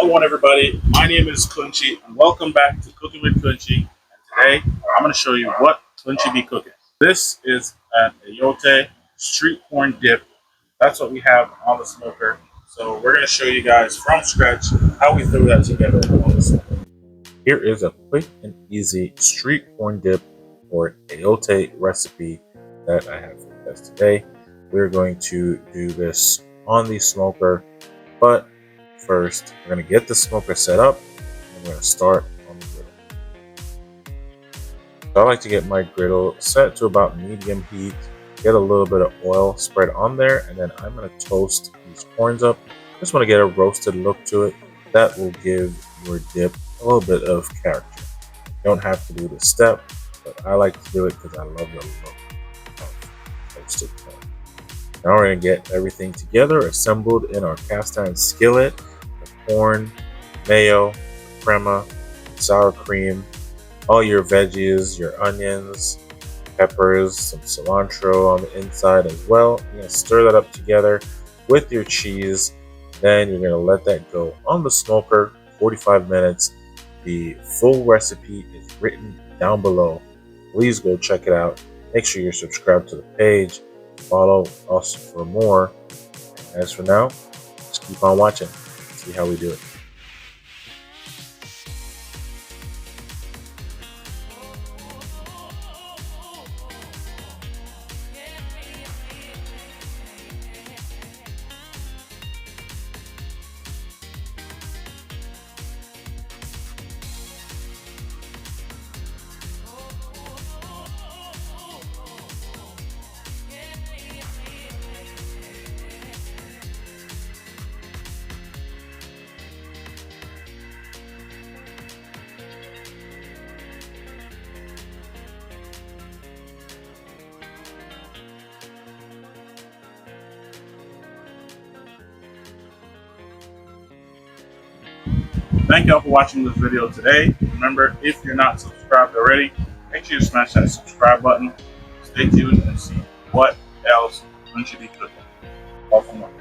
Hello, everybody. My name is Kunchi, and welcome back to Cooking with Kunchi. And today, I'm going to show you what Kunchi be cooking. This is an Elote street corn dip. That's what we have on the smoker. So we're going to show you guys from scratch how we threw that together on the smoker. Here is a quick and easy street corn dip or Elote recipe that I have for you guys today. We're going to do this on the smoker, but first, we're going to get the smoker set up and we're going to start on the griddle. So I like to get my griddle set to about medium heat, get a little bit of oil spread on there, and then I'm going to toast these corns up. Just want to get a roasted look to it. That will give your dip a little bit of character. You don't have to do this step, but I like to do it because I love the look of toasted corn. Now we're going to get everything together, assembled in our cast iron skillet. Corn, mayo, crema, sour cream, all your veggies, your onions, peppers, some cilantro on the inside as well. You're going to stir that up together with your cheese. Then you're going to let that go on the smoker 45 minutes. The full recipe is written down below. Please go check it out. Make sure you're subscribed to the page. Follow us for more. As for now, just keep on watching. See how we do it. Thank y'all for watching this video today. Remember, if you're not subscribed already, make sure you smash that subscribe button. Stay tuned and see what else we should be cooking. All for more.